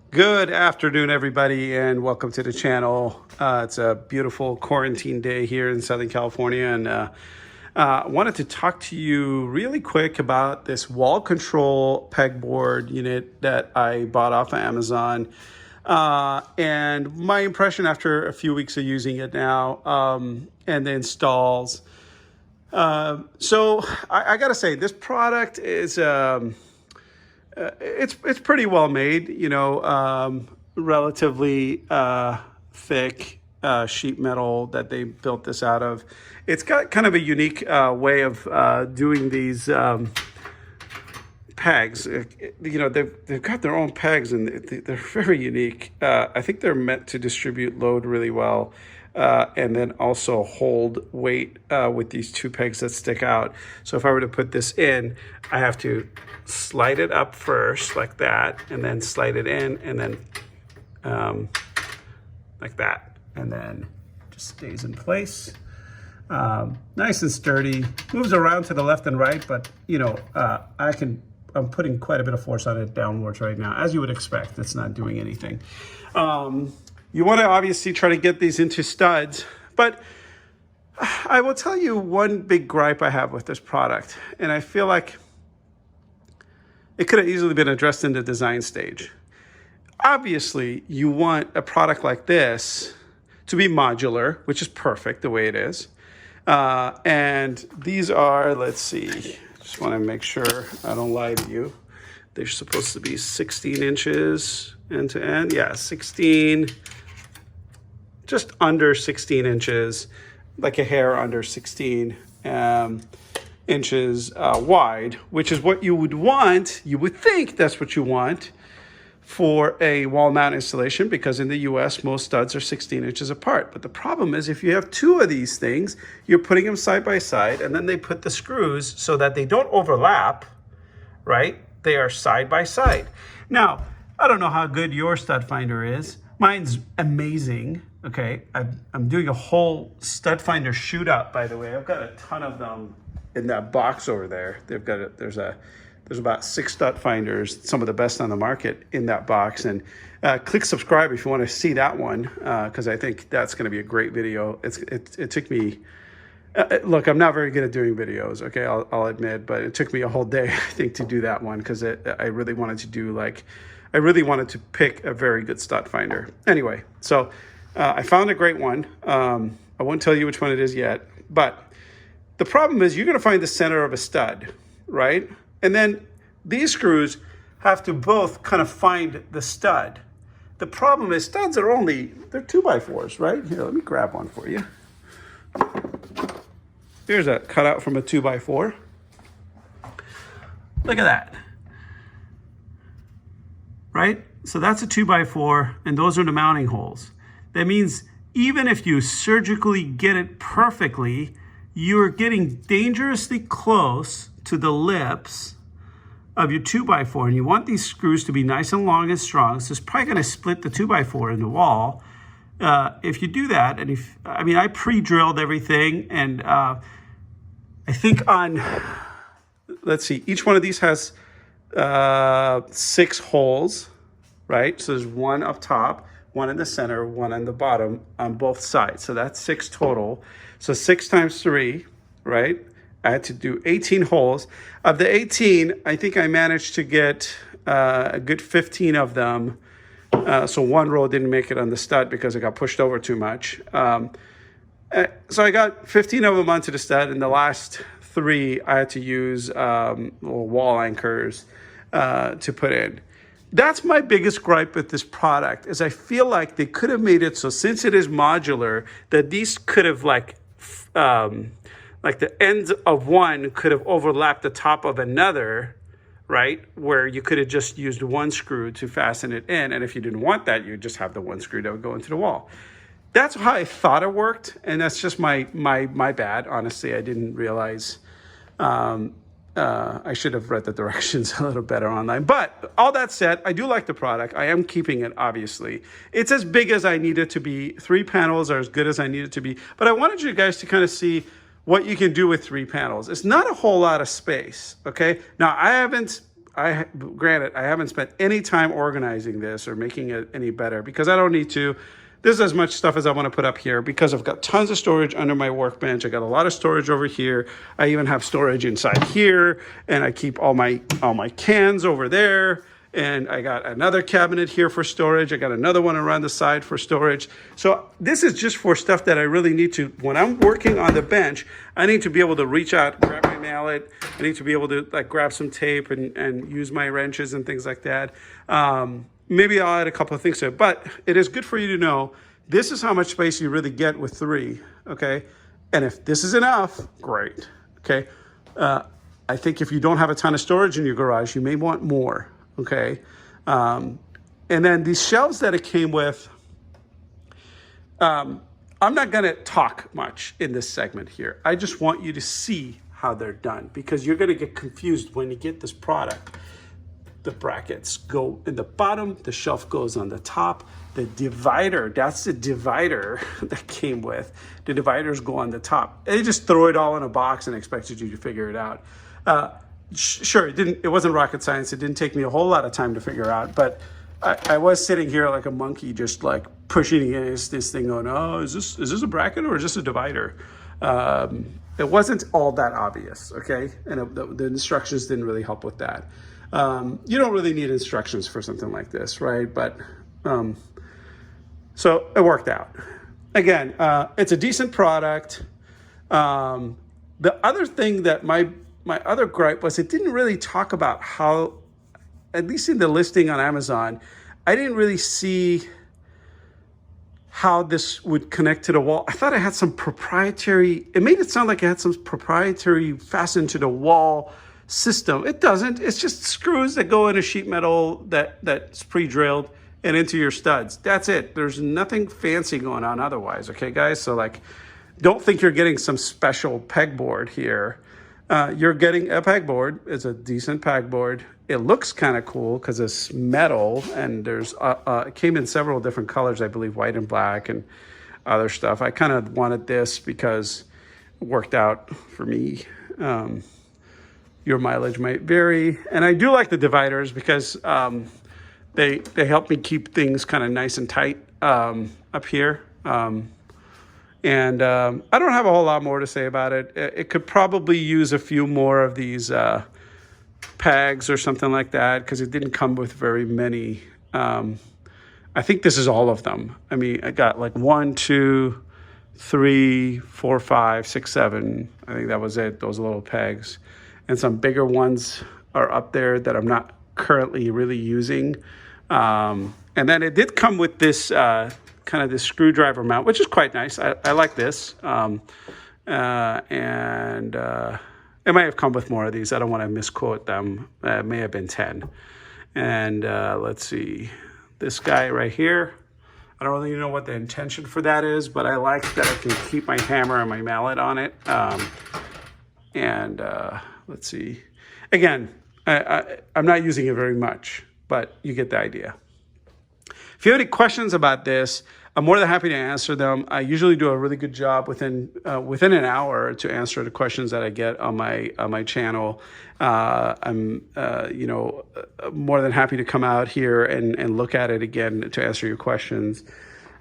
Good afternoon, everybody, and welcome to the channel. It's a beautiful quarantine day here in Southern California, and wanted to talk to you really quick about this wall control pegboard unit that I bought off of Amazon, and my impression after a few weeks of using it now, and the installs. So I gotta say, this product is it's pretty well made, relatively thick sheet metal that they built this out of. It's got kind of a unique way of doing these pegs. They've got their own pegs, and they're very unique. I think they're meant to distribute load really well. And then also hold weight with these two pegs that stick out. So if I were to put this in, I have to slide it up first like that, and then slide it in, and then like that, and then just stays in place. Nice and sturdy, moves around to the left and right, but I'm putting quite a bit of force on it downwards right now, as you would expect. It's not doing anything. You want to obviously try to get these into studs, but I will tell you one big gripe I have with this product, and I feel like it could have easily been addressed in the design stage. Obviously, you want a product like this to be modular, which is perfect the way it is. And these are, let's see, just want to make sure I don't lie to you. They're supposed to be 16 inches end to end. Yeah, 16, just under 16 inches, like a hair under 16 inches wide, which is what you would want. You would think that's what you want for a wall mount installation, because in the US, most studs are 16 inches apart. But the problem is, if you have two of these things, you're putting them side by side, and then they put the screws so that they don't overlap, right? They are side by side. Now, I don't know how good your stud finder is. Mine's amazing. Okay, I'm doing a whole stud finder shoot up, by the way. I've got a ton of them in that box over there. There's about 6 stud finders, some of the best on the market, in that box. And click subscribe if you want to see that one, because I think that's going to be a great video. It took me. Look, I'm not very good at doing videos, okay, I'll admit, but it took me a whole day, I think, to do that one, because I really wanted to pick a very good stud finder. Anyway, so I found a great one. I won't tell you which one it is yet, but the problem is, you're going to find the center of a stud, right? And then these screws have to both kind of find the stud. The problem is, studs are they're 2x4s, right? Here, let me grab one for you. Here's a cutout from a 2x4. Look at that. Right? So that's a 2x4, and those are the mounting holes. That means even if you surgically get it perfectly, you're getting dangerously close to the lips of your 2x4, and you want these screws to be nice and long and strong. So it's probably going to split the 2x4 in the wall. If you do that, and I pre-drilled everything, and I think let's see, each one of these has 6 holes, right? So there's one up top, one in the center, one on the bottom on both sides. So that's 6 total. So 6 times 3, right? I had to do 18 holes. Of the 18, I think I managed to get a good 15 of them. So one row didn't make it on the stud because it got pushed over too much. So I got 15 of them onto the stud, and the last 3 I had to use little wall anchors to put in. That's my biggest gripe with this product, is I feel like they could have made it so, since it is modular, that these could have like the ends of one could have overlapped the top of another, right? Where you could have just used one screw to fasten it in. And if you didn't want that, you just have the one screw that would go into the wall. That's how I thought it worked. And that's just my bad. Honestly, I didn't realize, I should have read the directions a little better online. But all that said, I do like the product. I am keeping it, obviously. It's as big as I need it to be. 3 panels are as good as I need it to be. But I wanted you guys to kind of see what you can do with 3 panels. It's not a whole lot of space, okay? Now, granted, I haven't spent any time organizing this or making it any better because I don't need to. This is as much stuff as I want to put up here because I've got tons of storage under my workbench. I got a lot of storage over here. I even have storage inside here, and I keep all my cans over there. And I got another cabinet here for storage. I got another one around the side for storage. So this is just for stuff that I really need to, when I'm working on the bench, I need to be able to reach out, grab my mallet. I need to be able to like grab some tape and use my wrenches and things like that. Maybe I'll add a couple of things to it, but it is good for you to know this is how much space you really get with 3, okay? And if this is enough, great, okay? I think if you don't have a ton of storage in your garage, you may want more. Okay, and then these shelves that it came with, I'm not going to talk much in this segment here. I just want you to see how they're done because you're going to get confused when you get this product. The brackets go in the bottom, the shelf goes on the top. The divider, that's the divider that came with. The dividers go on the top. They just throw it all in a box and expected you to figure it out. Sure, it wasn't rocket science. It didn't take me a whole lot of time to figure out, but I was sitting here like a monkey, just like pushing against this thing going, oh, is this a bracket or is this a divider? It wasn't all that obvious, okay? And the instructions didn't really help with that. You don't really need instructions for something like this, right? But, so it worked out. Again, it's a decent product. The other thing that my other gripe was it didn't really talk about how, at least in the listing on Amazon, I didn't really see how this would connect to the wall. I thought it had some proprietary, it made it sound like it had some proprietary fasten to the wall system. It doesn't. It's just screws that go in a sheet metal that's pre-drilled and into your studs. That's it. There's nothing fancy going on otherwise, okay, guys? So, like, don't think you're getting some special pegboard here. You're getting a pegboard. It's a decent pegboard. It looks kind of cool because it's metal, and there's it came in several different colors, I believe, white and black and other stuff. I kind of wanted this because it worked out for me. Your mileage might vary, and I do like the dividers because they help me keep things kind of nice and tight up here. And I don't have a whole lot more to say about it. It could probably use a few more of these pegs or something like that because it didn't come with very many. I think this is all of them. I mean, I got like 1, 2, 3, 4, 5, 6, 7. I think that was it, those little pegs. And some bigger ones are up there that I'm not currently really using. And then it did come with this kind of this screwdriver mount, which is quite nice. I like this. And it might have come with more of these. I don't want to misquote them. It may have been 10. And let's see, this guy right here. I don't really know what the intention for that is, but I like that I can keep my hammer and my mallet on it. Let's see. Again, I'm not using it very much, but you get the idea. If you have any questions about this, I'm more than happy to answer them. I usually do a really good job within an hour to answer the questions that I get on my channel. I'm more than happy to come out here and look at it again to answer your questions,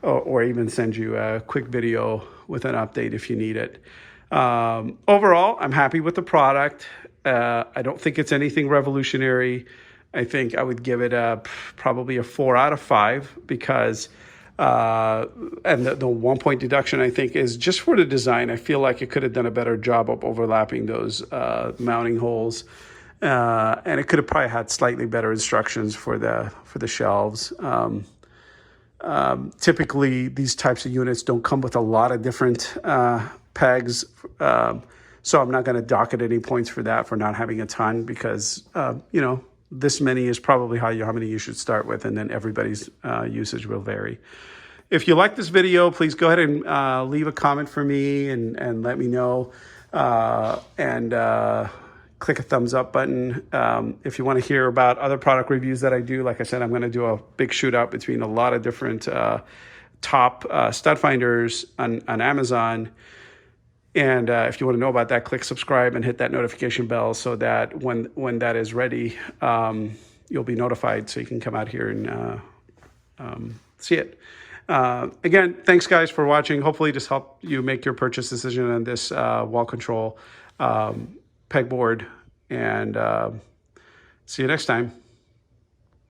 or even send you a quick video with an update if you need it. Overall, I'm happy with the product. I don't think it's anything revolutionary. I think I would give it probably a 4 out of 5 because, and the 1 point deduction I think is just for the design. I feel like it could have done a better job of overlapping those mounting holes, and it could have probably had slightly better instructions for the shelves. Typically, these types of units don't come with a lot of different pegs, so I'm not going to dock it any points for that, for not having a ton, because this many is probably how many you should start with, and then everybody's usage will vary. If you like this video, please go ahead and leave a comment for me and let me know, and click a thumbs up button. If you want to hear about other product reviews that I do, like I said, I'm going to do a big shootout between a lot of different top stud finders on Amazon. And if you want to know about that, click subscribe and hit that notification bell so that when that is ready, you'll be notified so you can come out here and see it. Again, thanks guys for watching. Hopefully this helped you make your purchase decision on this wall control pegboard. And see you next time.